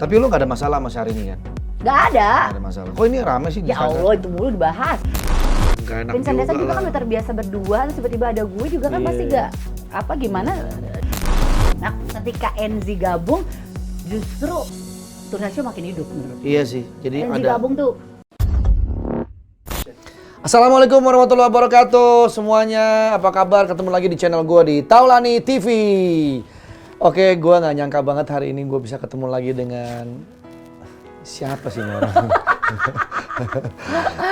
Tapi lu gak ada masalah sama Syahrini kan? Gak ada. Gak ada masalah. Kok ini rame sih? Ya Allah, itu mulu dibahas. Gak enak Vincent Desta juga lah. kan udah terbiasa berdua, terus tiba-tiba ada gue juga kan pasti gak, apa gimana. Nah, ketika Enzi gabung, justru Turnasio makin hidup menurut. Iya sih, jadi Enzi ada... gabung tuh. Assalamualaikum warahmatullahi wabarakatuh semuanya, apa kabar? Ketemu lagi di channel gue di Taulani TV. Oke, gue gak nyangka banget hari ini gue bisa ketemu lagi dengan... Siapa sih ini orang?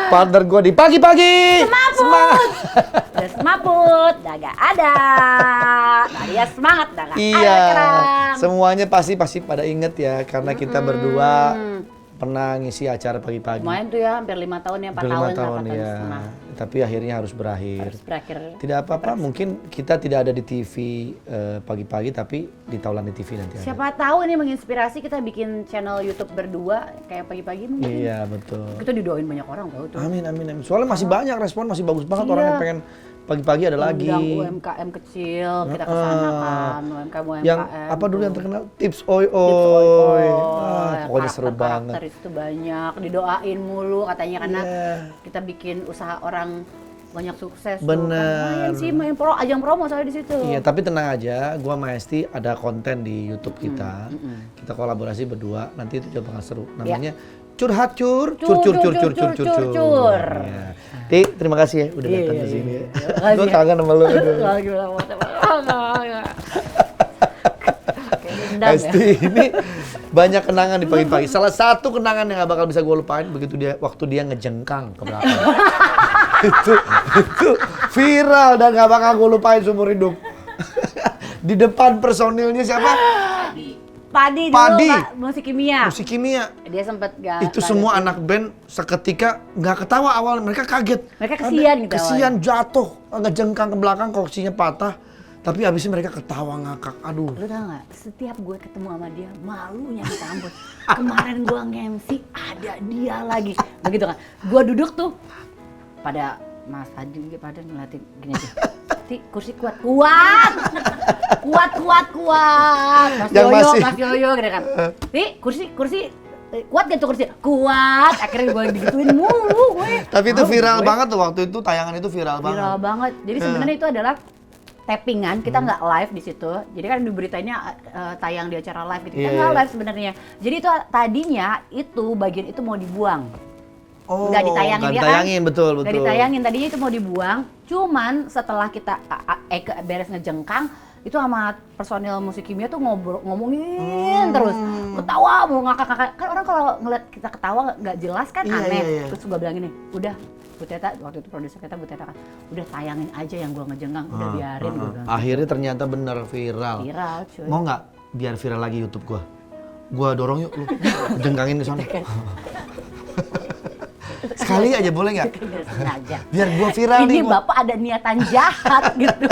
Partner gue di pagi-pagi. Semaput! Udah semaput, udah gak ada. Nah dia semangat, udah gak ada sekarang. Semuanya pasti pada inget ya, karena kita berdua pernah ngisi acara pagi-pagi. Lumayan tuh ya, hampir 5 tahun ya, 4 tahun, 5 tahun ya. setengah. Tapi akhirnya harus berakhir. Harus berakhir. Tidak apa-apa, mungkin kita tidak ada di TV pagi-pagi, tapi di Taulani TV nanti ada. Siapa tahu ini menginspirasi kita bikin channel YouTube berdua kayak pagi-pagi mungkin. Iya, betul. Kita didoain banyak orang tahu tuh. Amin, amin, amin. Soalnya masih banyak respon, masih bagus banget Iya. orang yang pengen pagi-pagi ada lagi. Undang UMKM kecil, kita kesana kan, UMKM. Yang apa dulu yang terkenal? Tips Oi Oi. Tips Oi Oi. Pokoknya seru banget. Karakter itu banyak, didoain mulu katanya karena Iya. kita bikin usaha orang banyak sukses. Bener. Lumayan sih main ajang promo saya di situ. Iya, tapi tenang aja, gua sama Esti ada konten di YouTube kita. Kita kolaborasi berdua, nanti itu juga bakal seru. Namanya Curhat Cur. Cur. Iya. Ti, terima kasih ya udah datang ke sini. Gue ya. kangen sama lu. Esti ini banyak kenangan di pagi-pagi. Salah satu kenangan yang gak bakal bisa gue lupain begitu dia waktu dia ngejengkang ke belakang. itu viral dan gak bakal gue lupain seumur hidup. Di depan personilnya siapa? Padi dulu, Padi. Pak, musik kimia. Musik kimia. Dia sempat Itu semua anak band seketika nggak ketawa awal, mereka kaget. Mereka kesian gitu Kesian jatuh, ngejengkang ke belakang, kursinya patah. Tapi abisnya mereka ketawa ngakak, aduh. Lu tau gak, setiap gue ketemu sama dia, malunya minta ampun. Kemarin gue nge-MC, ada dia lagi. Begitu kan, gue duduk tuh, pada Mas Adi, pada ngeliatin gini aja. Ti, kursi kuat. Kuat! Mas Yang Yoyo, masih- Mas Yoyo gitu kan. Ti, kursi, kuat gak tuh kursi? Kuat! Akhirnya gue digituin mulu gue. Tapi itu Malu viral gue. banget tuh waktu itu, tayangan itu viral banget. Viral banget. Jadi sebenarnya itu adalah tappingan, kita nggak live di situ. Jadi kan di beritanya tayang di acara live gitu. Kita Iya, nggak iya. live sebenarnya. Jadi itu tadinya itu bagian itu mau dibuang. Oh, Nggak ditayangin nggak dia ditayangin, betul. Nggak ditayangin, tadinya itu mau dibuang. Cuman setelah kita beres ngejengkang, itu sama personil musik kimia tuh ngomongin terus. Ketawa, mau ngakak-ngakak. Kan orang kalau ngeliat kita ketawa nggak jelas kan Iya, aneh. iya, iya. Terus gue bilang gini, udah Bu Teta, waktu itu produser kita Bu Teta kan, udah tayangin aja yang gua ngejengkang, udah biarin gua bilang. Akhirnya ternyata bener viral. Viral cuy. Mau nggak biar viral lagi YouTube gua? Gua dorong yuk lu, jengkangin di sana. Sekali aja boleh nggak? Nggak sengaja. Biar gua viral Ini nih. gua. bapak ada niatan jahat gitu.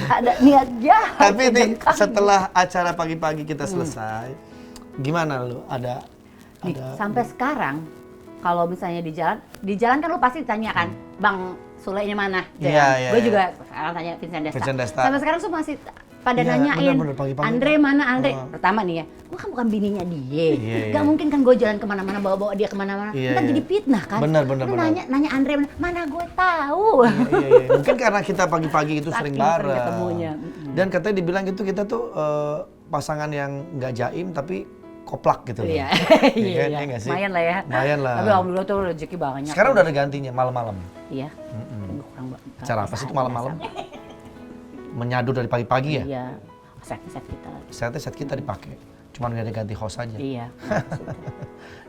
Ada niat jahat. Tapi nih ngejengkang. setelah acara pagi-pagi kita selesai, gimana lu? Nih, sampai sekarang kalau misalnya di jalan kan lu pasti ditanya kan, Bang Sule-nya mana? Iya, iya, Gue iya. juga sekarang tanya Vincent Desta. Vincent Desta. Sampai sekarang tuh masih pada Iya, nanyain, bener-bener pagi-pagi. Andre mana Andre? Pertama nih ya, gue kan bukan bininya dia. Iya, Gak iya. mungkin kan gue jalan kemana-mana bawa-bawa dia kemana-mana. Iya, Ntar iya. jadi fitnah kan. Bener. Lu nanya Andre mana gue tahu. Iya. Mungkin karena kita pagi-pagi itu sering Saking sering bareng. ketemunya. Dan katanya dibilang gitu kita tuh pasangan yang nggak jaim tapi koplak gitu. Iya, kan? iya. Iya nggak sih? Lumayan lah ya. Lumayan lah. Tapi alhamdulillah tuh rezeki banyak. Sekarang udah ada gantinya malam-malam. Iya. Gue kurang Cara apa sih itu malam-malam? Menyadu dari pagi-pagi ya? Iya. Set kita. Set kita dipakai. Cuman udah ada ganti host aja. Iya.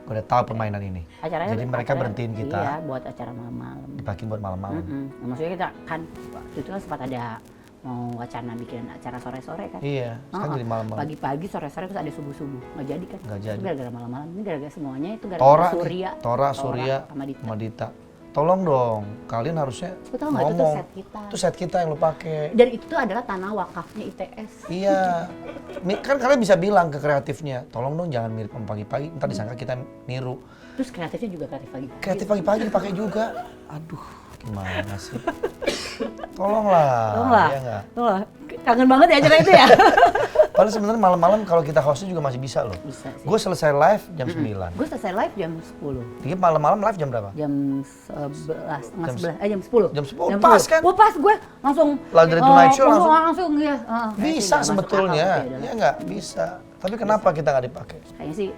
Gue udah tahu permainan ini. Acaranya Jadi mereka berhentiin kita Iya, buat acara malam-malam. dipakai buat malam-malam. Nah, maksudnya kita kan waktu itu kan sempat ada mau wacana bikin acara sore-sore kan. Iya, sekarang jadi malam-malam. Pagi-pagi, sore-sore terus ada subuh-subuh. Nggak jadi kan? Nggak jadi. Itu gara-gara malam-malam. Ini gara-gara semuanya itu Tora, gara-gara Surya. Tora, Surya, sama Dita. sama Dita. Tolong dong, kalian harusnya Lu tahu nggak, itu tuh ngomong. set kita. Itu set kita yang lu pakai. Dan itu tuh adalah tanah wakafnya ITS. Iya. Kan kalian bisa bilang ke kreatifnya, tolong dong jangan mirip sama pagi-pagi, ntar disangka kita niru. Terus kreatifnya juga kreatif pagi. Kreatif pagi-pagi dipakai juga. Aduh, gimana sih? Tolonglah. Tolong lah. Iya nggak? Tolong lah. Kangen banget ya acara itu ya. Padahal sebenarnya malam-malam kalau kita hostnya juga masih bisa loh. Bisa sih. Gue selesai live jam 9. Gue selesai live jam 10. Jadi malam-malam live jam berapa? Jam 11, setengah 11, jam 10. Jam 10, pas kan? Wah pas gue langsung. Laundry Tonight Show langsung ya. Bisa sebetulnya, ya nggak bisa. Tapi kenapa kita nggak dipakai? Kayaknya sih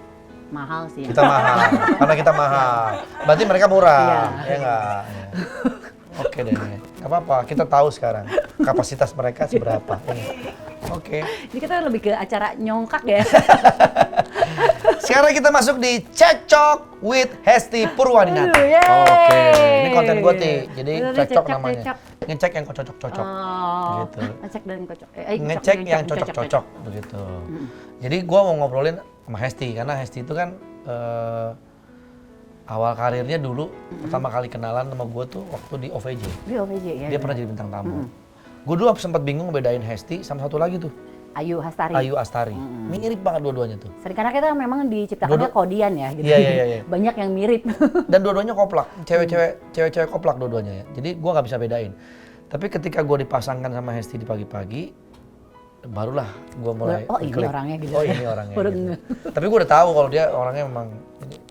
mahal sih. Kita mahal, karena kita mahal. Berarti mereka murah, Iya. ya nggak? Ya. Oke deh, nggak apa-apa. Kita tahu sekarang kapasitas mereka seberapa. Ya. Oke. Ini kita lebih ke acara nyongkak ya. Sekarang kita masuk di Cekcok with Hesti Purwadinata. Aduh, yeay. Oke, ini konten gue Ti. Jadi Bener, cekcok cekcok, namanya. cekcok. Ngecek yang cocok-cocok. Oh, Gitu. ngecek dan kocok. Ngecek yang cocok-cocok begitu. Jadi gue mau ngobrolin sama Hesti karena Hesti itu kan awal karirnya dulu pertama kali kenalan sama gue tuh waktu di OVJ. Di OVJ ya. Dia pernah jadi bintang tamu. Gue dulu sempat bingung ngebedain Hesti sama satu lagi tuh, Ayu Hastari. Ayu Astari. Mirip banget dua-duanya tuh. Sering karena kita memang diciptakannya kodian ya gitu. Iya. Banyak yang mirip. Dan dua-duanya koplak, cewek-cewek koplak dua-duanya ya. Jadi gue nggak bisa bedain. Tapi ketika gue dipasangkan sama Hesti di pagi-pagi, barulah gue mulai Oh ini klik. orangnya gitu. Oh ini orangnya. Baru gitu. nge- Tapi gue udah tahu kalau dia orangnya memang.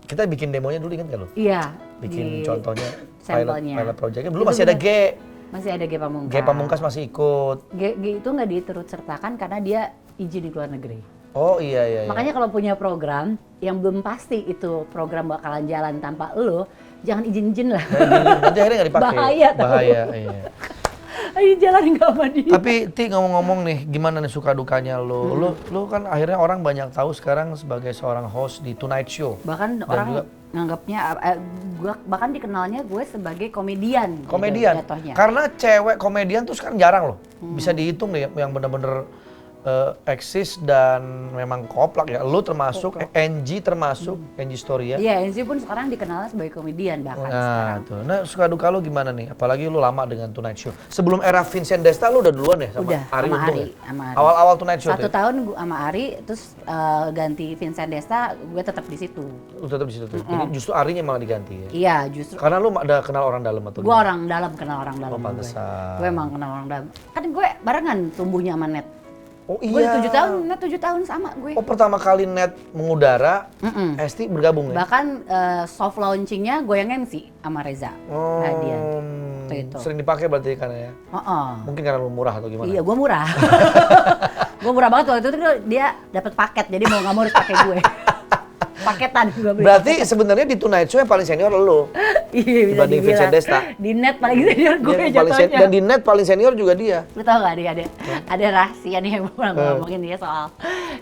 Kita bikin demonya dulu ingat nggak lo? Iya. Bikin contohnya sampelnya. pilot projectnya. Belum Itu masih ada bener. G. Masih ada G Pamungkas. G Pamungkas masih ikut. G itu nggak diturut sertakan karena dia izin di luar negeri. Oh iya. Makanya kalau punya program yang belum pasti itu program bakalan jalan tanpa lo, jangan izin-izin lah. Nanti akhirnya nggak dipakai. Bahaya tau. Bahaya. Iya. Ayo jalan nggak sama dia. Tapi Ti ngomong-ngomong nih, gimana nih suka dukanya lo? Lo kan akhirnya orang banyak tahu sekarang sebagai seorang host di Tonight Show. Bahkan Dan orang juga nganggapnya, gua bahkan dikenalnya gue sebagai komedian. gitu komedian. jatuhnya. Karena cewek komedian tuh sekarang jarang loh. Bisa dihitung deh yang bener-bener eksis dan memang koplak ya. Lo termasuk, NG termasuk, NG Story ya. Iya, Enzi pun sekarang dikenal sebagai komedian bahkan sekarang. Nah, tuh. Nah, suka duka lo gimana nih? Apalagi lo lama dengan Tonight Show. Sebelum era Vincent Desta lo udah duluan ya sama Udah, Ari sama Untung Ari, ya? sama Ari. Awal-awal Tonight Show 1 tuh. tahun gua sama Ari, terus ganti Vincent Desta, gue tetap di situ. Lo tetap di situ tuh. Jadi justru Arinya malah diganti ya. Iya, justru Karena lo udah kenal orang dalam atau gue gimana? orang dalam, kenal orang dalam. Oh, pantesan. Gue emang kenal orang dalam. Kan gue barengan tumbuhnya sama Net. Oh Gue iya. 7 tahun, Net 7 tahun sama gue. Oh pertama kali Net mengudara, Hesti bergabung ya? Bahkan soft launchingnya gue yang MC sama Reza Hadian. Waktu itu. Sering dipakai berarti karena ya? Mungkin karena lu murah atau gimana? Iya, gue murah. Gue murah banget waktu itu dia dapat paket, jadi mau nggak mau harus pakai gue. Paketan gue beli. Berarti sebenarnya di Tonight Show yang paling senior lu. Iya, bisa dibanding Vincent dibilang. Desta. Di Net paling senior gue Dia yang paling jatuhnya. dan di Net paling senior juga dia. Lu tau gak nih ada rahasia nih yang mau ngomongin dia soal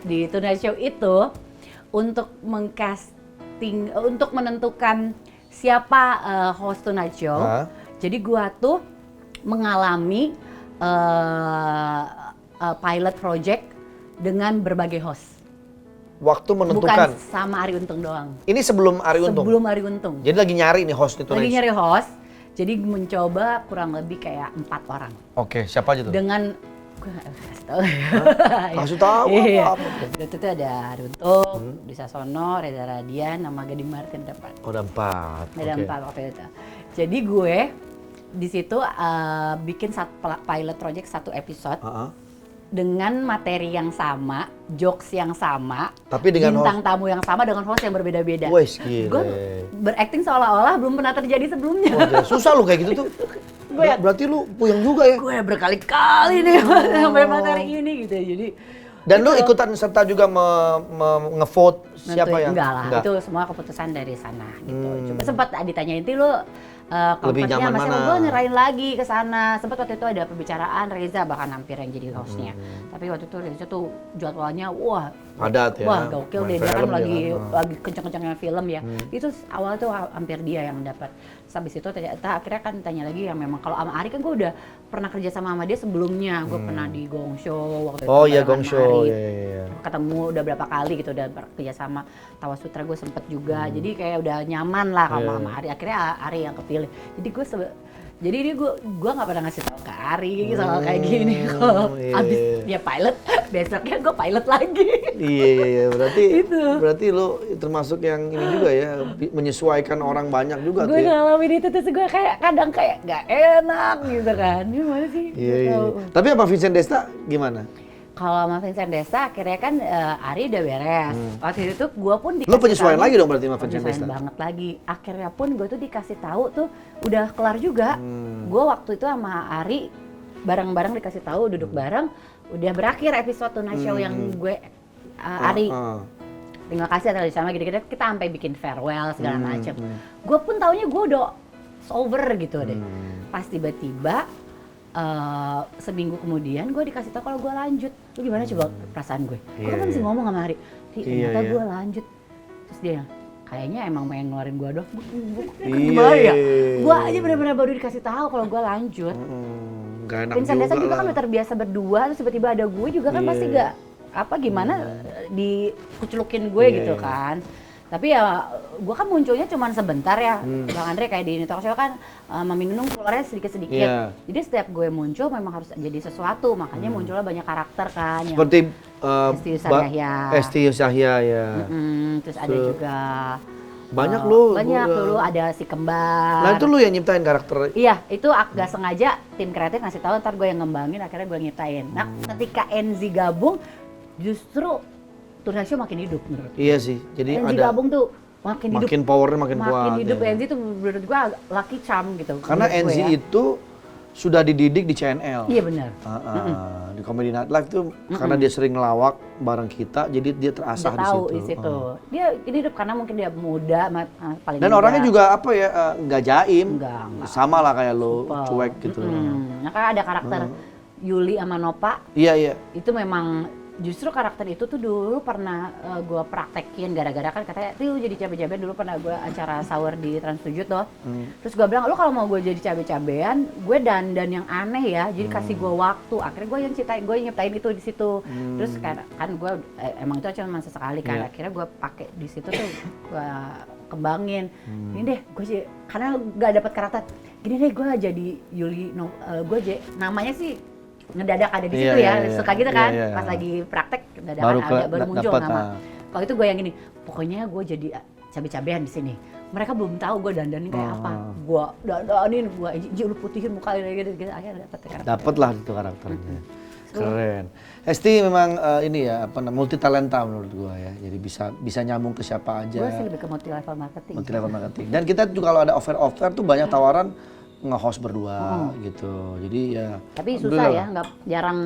di Tonight Show itu untuk mengcasting, untuk menentukan siapa host Tonight Show. Jadi gua tuh mengalami pilot project dengan berbagai host. Waktu menentukan. Bukan sama Ari Untung doang. Ini sebelum Ari Untung? Sebelum Ari Untung. Jadi lagi nyari nih host di Tonight Lagi Show? nyari host, jadi mencoba kurang lebih kayak 4 orang. Oke, siapa aja tuh? Dengan gue nggak kasih tahu. Kasih tahu Iya. apa? Waktu itu ada Ari Untung, Disa Sono, Reza Radian, sama Gading Martin dapat. Oh, ada 4. Ada 4 waktu itu. Jadi gue di situ bikin pilot project 1 episode dengan materi yang sama, jokes yang sama, Tapi dengan bintang tamu yang sama dengan host yang berbeda-beda. Wes, gile. Gue berakting seolah-olah belum pernah terjadi sebelumnya. Oh, gila. Susah lu kayak gitu tuh. Berarti lu puyeng juga ya? Gue berkali-kali nih sampai materi ini gitu. Jadi Dan lu ikutan serta juga nge-vote siapa nentuin. yang? Enggak lah, itu semua keputusan dari sana gitu. Coba sempat ditanyain itu lu Lebih comfortnya nyaman masih mana? gue nyerahin lagi ke sana. Sempat waktu itu ada pembicaraan Reza bahkan hampir yang jadi hostnya. Tapi waktu itu Reza tuh jadwalnya wah Padat ya. wah gokil Main deh, dia kan film lagi kenceng-kencengnya film ya. Itu awal tuh hampir dia yang dapat. Habis itu ternyata akhirnya kan tanya lagi yang memang kalau sama Ari kan gue udah pernah kerja sama dia sebelumnya. Gue pernah di Gong Show waktu itu. Oh iya, barengan Gong sama Show. Ari. Iya. Ketemu udah berapa kali gitu, udah kerja sama Tawa Sutra gue sempet juga. Jadi kayak udah nyaman lah sama Ari. Akhirnya Ari yang kepilih. Jadi gue jadi ini gue nggak pernah ngasih tau ke Ari soal kayak gini. Kalau abis dia pilot, besoknya gue pilot lagi. Iya. Itu. Berarti lu termasuk yang ini juga ya, menyesuaikan orang banyak juga tuh Gue ya. ngalamin itu terus gue kayak kadang kayak nggak enak gitu kan. Gimana sih? Iya. Nggak tahu. Tapi apa Vincent Desta gimana? Kalau sama Vincent Desta akhirnya kan Ari udah beres. Waktu itu gue pun dikasih Lo penyesuaian tahu- lagi dong berarti sama Vincent penyesuaian Desta? banget lagi. Akhirnya pun gue tuh dikasih tahu tuh udah kelar juga. Gue waktu itu sama Ari bareng-bareng dikasih tahu duduk bareng. Udah berakhir episode Tonight Show yang gue Ari. Terima kasih atas sama gitu-gitu. Kita sampai bikin farewell segala macam. Gue pun taunya gue udah over gitu deh. Pas tiba-tiba seminggu kemudian gue dikasih tahu kalau gue lanjut. Lu gimana coba perasaan gue? Gue kan masih ngomong sama Ari, ternyata gue lanjut. Terus dia kayaknya emang pengen ngeluarin gue doang. Gimana ya? Gue aja benar-benar baru dikasih tahu kalau gue lanjut. Gak enak Vincent Desta juga lah. kan udah terbiasa berdua, terus tiba-tiba ada gue juga kan pasti gak gimana dikuculukin gue gitu kan. Tapi ya gue kan munculnya cuma sebentar ya, Bang Andre kayak di Talk Show kan Mami Nunung keluarnya sedikit-sedikit. Jadi setiap gue muncul memang harus jadi sesuatu, makanya munculnya banyak karakter kan. Seperti Esti Yusahya. Esti Yusahya ya. Terus ada juga Banyak lu. Banyak dulu ada si kembar. Nah itu lu yang nyiptain karakter. Iya, itu gak sengaja tim kreatif ngasih tahu, ntar gue yang ngembangin, akhirnya gue nyiptain. Nah, ketika Enzi gabung, justru Tonight Show makin hidup menurut gue. Iya sih, jadi Enzi ada gabung tuh makin hidup. makin powernya makin kuat. Makin hidup, ya. Enzi tuh menurut gue lucky charm gitu. Karena menurut gue Enzi ya. itu sudah dididik di CNL. Iya benar. Di Comedy Night Live tuh karena dia sering ngelawak bareng kita, jadi dia terasah Dia tahu di di situ. situ. Dia ini hidup karena mungkin dia muda, paling Dan muda. orangnya juga apa ya, nggak jaim, Enggak. sama lah kayak lo, Super. cuek gitu. Nah, kan ada karakter Yuli sama Nova, Iya iya. itu memang justru karakter itu tuh dulu pernah gue praktekin gara-gara kan katanya tuh jadi cabe-cabean dulu pernah gue acara sahur di Trans 7 tuh. Terus gue bilang, lu kalau mau gue jadi cabe-cabean, gue dandan yang aneh ya, jadi kasih gue waktu. Akhirnya gue yang nyiptain itu di situ. Terus kan gue emang itu cuma sesekali kan. Akhirnya gue pakai di situ tuh gue kembangin. Ini deh, karena gak dapet karakter. Gini deh, gue jadi Yuli, gue namanya sih ngedadak ada di situ ya, suka gitu kan, pas lagi praktek dadakan baru muncul nama. Kalau itu gue yang gini, pokoknya gue jadi cabe-cabean di sini. Mereka belum tahu gue dandanin kayak apa. Gue dandanin, gue lu putihin muka gitu, akhirnya dapet karakter. Dapet lah itu karakternya. Keren. Esti memang ini ya, multi talenta menurut gua ya. Jadi bisa nyambung ke siapa aja. Gue sih lebih ke multi level marketing. Multi level marketing. Dan kita juga kalau ada offer tuh banyak tawaran nge-host berdua gitu. Jadi ya. Tapi susah ya, nggak jarang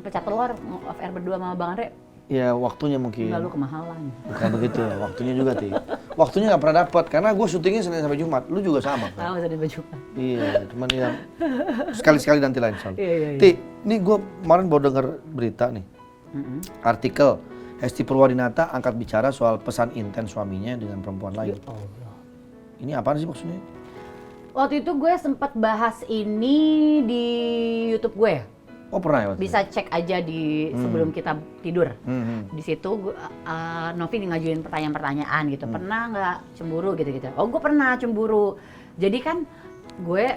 pecah telur off air berdua sama Bang Andre. Ya waktunya mungkin. Lalu kemahalan. Bukan begitu, waktunya juga Ti. Waktunya nggak pernah dapat karena gue syutingnya Senin sampai Jumat. Lu juga sama kan? Tahu sudah baju. Iya, cuman ya sekali-sekali nanti lain soal. Iya. Ti, ini gue kemarin baru dengar berita nih. Artikel Hesti Purwadinata angkat bicara soal pesan intens suaminya dengan perempuan lain. Ya Allah. Ini apaan sih maksudnya? Waktu itu gue sempat bahas ini di YouTube gue. Oh pernah ya waktu Bisa cek aja di sebelum kita tidur. itu? Di situ Novi ngajuin pertanyaan-pertanyaan gitu. Pernah nggak cemburu gitu-gitu? Oh gue pernah cemburu. Jadi kan gue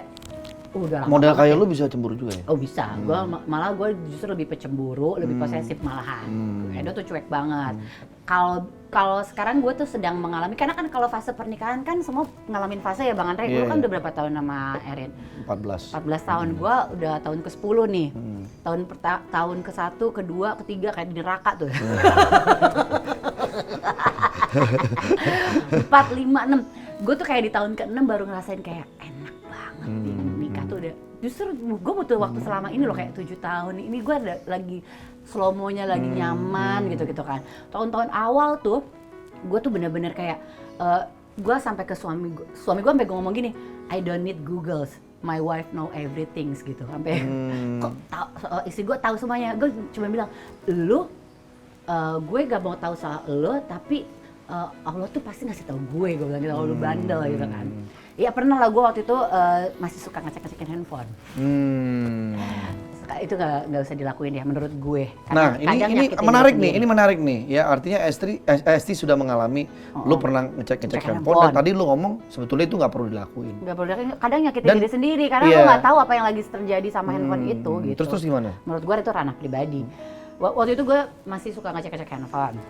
udah lama Model banget kayak ya. lu bisa cemburu juga ya? Oh bisa, malah gue justru lebih pecemburu, lebih posesif malahan. Edo tuh cuek banget. Kalau sekarang gue tuh sedang mengalami, karena kan kalau fase pernikahan kan semua ngalamin fase ya Bang Andre. Gue kan udah berapa tahun sama Erin? 14. 14 tahun, gue udah tahun ke-10 nih. Tahun ke-1, ke-2, ke-3 kayak di neraka tuh. 4, 5, 6. Gue tuh kayak di tahun ke-6 baru ngerasain kayak enak banget nih nikah tuh udah. Justru gue butuh waktu selama ini loh kayak 7 tahun. Ini gue lagi slow-mo-nya lagi nyaman gitu-gitu kan. Tahun-tahun awal tuh gue tuh bener-bener kayak gue sampai ke suami gue sampai gue ngomong gini, I don't need Googles, my wife know everything gitu. Sampai kok istri gue tahu semuanya. Gue cuma bilang, lu gue gak mau tahu soal lo, tapi Allah tuh pasti ngasih tahu gue bilang gitu, kalau lu bandel gitu kan. Iya pernah lah gue waktu itu masih suka ngecek-ngecekin handphone. Itu nggak usah dilakuin ya menurut gue. Nah ini menarik nih ya, artinya Esti sudah mengalami lu pernah ngecek handphone dan tadi lu ngomong sebetulnya itu nggak perlu dilakuin. Nggak perlu dilakuin, kadang nyakitin diri sendiri karena lu nggak tahu apa yang lagi terjadi sama handphone itu gitu. Terus gimana? Menurut gue itu ranah pribadi. Waktu itu gue masih suka ngecek-ngecek handphone.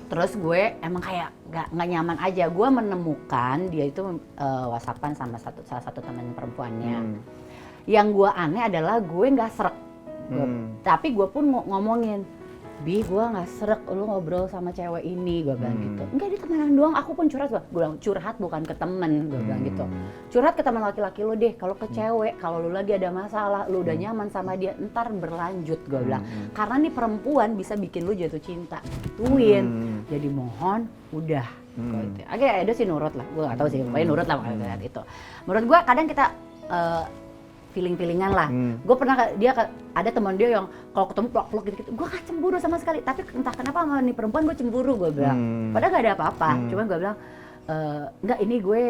Terus gue emang kayak nggak nyaman aja. Gue menemukan dia itu WhatsAppan sama salah satu teman perempuannya. Yang gue aneh adalah gue nggak srek. Tapi gue pun ngomongin, Bi, gue nggak srek lu ngobrol sama cewek ini, gue bilang gitu. Enggak, dia temenan doang, aku pun curhat. Gue bilang curhat bukan ke temen, gue bilang gitu. Curhat ke teman laki-laki lu deh, kalau ke cewek, kalau lu lagi ada masalah, lu udah nyaman sama dia, ntar berlanjut, gue bilang. Karena nih perempuan bisa bikin lu jatuh cinta, gituin. Jadi mohon, udah. Akhirnya Edo sih nurut lah, gue gak tahu sih, pokoknya nurut lah makanya itu. Menurut gue kadang kita feeling-feelingan lah. Gue pernah ada teman dia yang kalau ketemu plok-plok gitu, gue gak cemburu sama sekali. Tapi entah kenapa sama nih perempuan gue cemburu, gue bilang. Padahal gak ada apa-apa. Cuman gue bilang, enggak, ini gue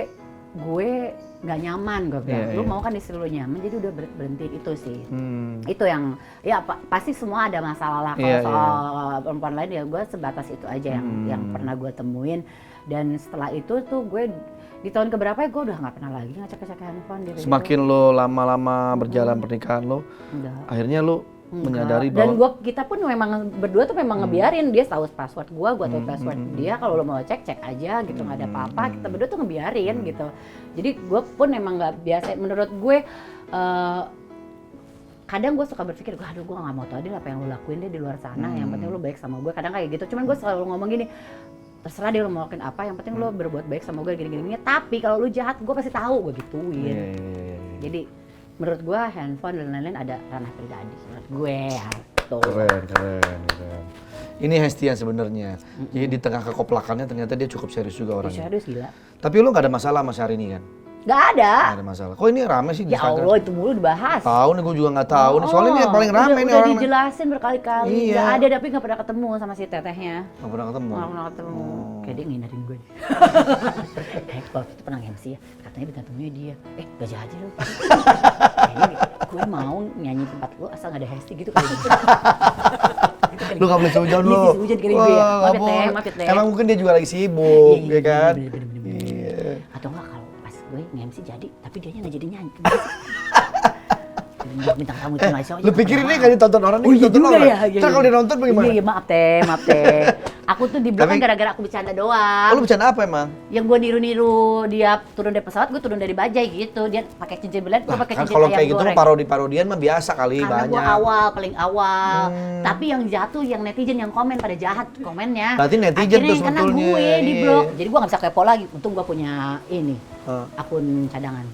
nggak nyaman, gue bilang. Lu mau kan istri lu nyaman, jadi udah berhenti itu sih. Itu yang ya pasti semua ada masalah lah. Kalau soal perempuan lain ya gue sebatas itu aja yang pernah gue temuin. Dan setelah itu tuh gue di tahun keberapa ya gue udah nggak pernah lagi ngecek handphone gitu. Semakin lo lama-lama berjalan pernikahan lo, akhirnya lo menyadari bahwa kita pun memang berdua tuh memang ngebiarin dia tahu password gue tahu password dia. Kalau lo mau cek aja gitu, nggak ada apa-apa. Kita berdua tuh ngebiarin gitu. Jadi gue pun memang nggak biasa. Menurut gue kadang gue suka berpikir, aduh gue nggak mau tahu deh apa yang lo lakuin deh di luar sana. Yang penting lo baik sama gue. Kadang kayak gitu. Cuman gue selalu ngomong gini, terserah dia lo mau lakuin apa, yang penting lo berbuat baik sama gue gini-gini. Tapi kalau lo jahat, gue pasti tahu, gue gituin. Jadi menurut gue handphone dan lain-lain ada ranah pribadi menurut gue ya. Keren. Ini Hesti yang sebenarnya. Jadi di tengah kekoplakannya ternyata dia cukup serius juga orangnya. Serius gila. Tapi lo gak ada masalah sama Syahrini kan? Gak ada. Gak ada masalah. Kok ini rame sih di Ya Instagram? Allah, itu mulu dibahas. Tahu nih, gue juga nggak tahu nih. Soalnya ini yang paling rame nih udah orang. dijelasin berkali-kali. Iya. Gak ada, tapi gak pernah ketemu sama si tetehnya. Nggak pernah ketemu. Nggak pernah ketemu. Kayak dia ngindarin gue. Waktu itu pernah MC ya, katanya bintang tamunya dia. Gak jadi lu. Kayaknya gue mau nyanyi tempat lu asal gak ada Hesti gitu kali. Lu gak boleh seujon lu. Iya sih, seujon kali gue ya. Maaf ya teh. Emang mungkin dia juga lagi sibuk, ya kan? Bener. Atau enggak kalau pas gue nge-MC jadi, tapi dianya nggak jadi nyanyi. Bintang tamu itu nggak show. Lu pikir ini kan ditonton orang nih? Oh iya juga ya. Ntar kalau dia nonton bagaimana? Iya, maaf teh. Aku tuh di blok kan gara-gara aku bercanda doang. Lu bercanda apa emang? Yang gue niru-niru dia turun dari pesawat, gue turun dari bajai gitu. Dia pakai cincin berlian, gue pakai cincin Kalau ayam kayak gitu goreng. parodi-parodian mah biasa kali, Karena banyak. gue paling awal. Tapi yang jatuh, yang netizen yang komen pada jahat komennya. Berarti netizen tuh akhirnya sebetulnya. kena gue di Iya. blok. Jadi gue nggak bisa kepo lagi. Untung gue punya ini. Akun cadangan.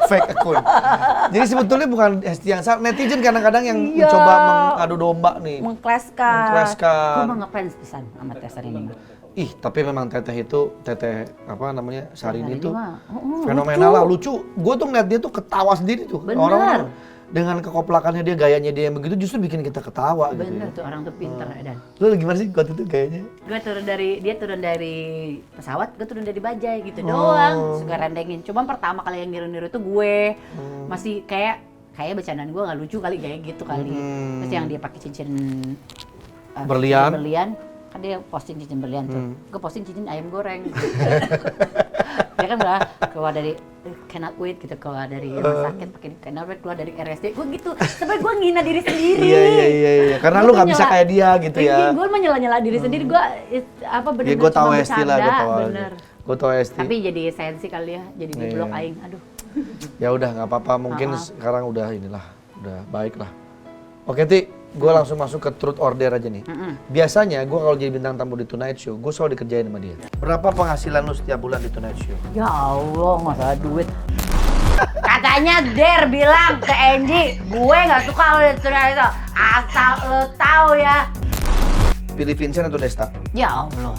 Fake akun. Jadi sebetulnya bukan Hesti yang salah, netizen kadang-kadang yang Iya. mencoba mengadu domba nih. Mengkleskan. Gue mah ngefans pisan sama Tessa ini. Ih, tapi memang teteh itu, apa namanya, Syahrini itu mah, fenomenal lah, lucu. Gue tuh ngeliat dia tuh ketawa sendiri tuh. Bener. Orang dengan kekoplakannya dia, gayanya dia yang begitu justru bikin kita ketawa gitu. Bener Ya. tuh, orang tuh pinter Dan. Lu gimana sih waktu itu gayanya? Dia turun dari pesawat, gue turun dari bajai gitu doang. Suka rendengin. Cuman pertama kali yang niru-niru tuh gue masih kayak bercandaan gue nggak lucu kali, kayak gitu kali. Terus yang dia pakai cincin Berlian. Kan dia posting cincin berlian tuh. Gue posting cincin ayam goreng. Dia kan udah keluar dari cannot wait gitu, keluar dari rumah sakit pakai cannot wait, keluar dari RSD. Gue gitu, sampai gue ngina diri sendiri. Iya. Karena lu nggak bisa kayak dia gitu ya. Gue mah nyela diri sendiri. Gue bener-bener Ya gue tahu cuma Hesti lah, gue tahu. bener. Gue tahu Hesti. Tapi jadi sensi kali ya, jadi di blok aing. Aduh. Ya udah nggak apa-apa, mungkin sekarang udah baik lah. Oke Ti, gue langsung masuk ke truth order aja nih. Biasanya gue kalau jadi bintang tamu di Tonight Show, gue selalu dikerjain sama dia. Berapa penghasilan lu setiap bulan di Tonight Show? Ya Allah, masalah duit. Katanya Der bilang ke Angie, gue nggak suka lo di Tonight Show. Asal lo tahu ya. Pilih Vincent atau Desta? Ya Allah.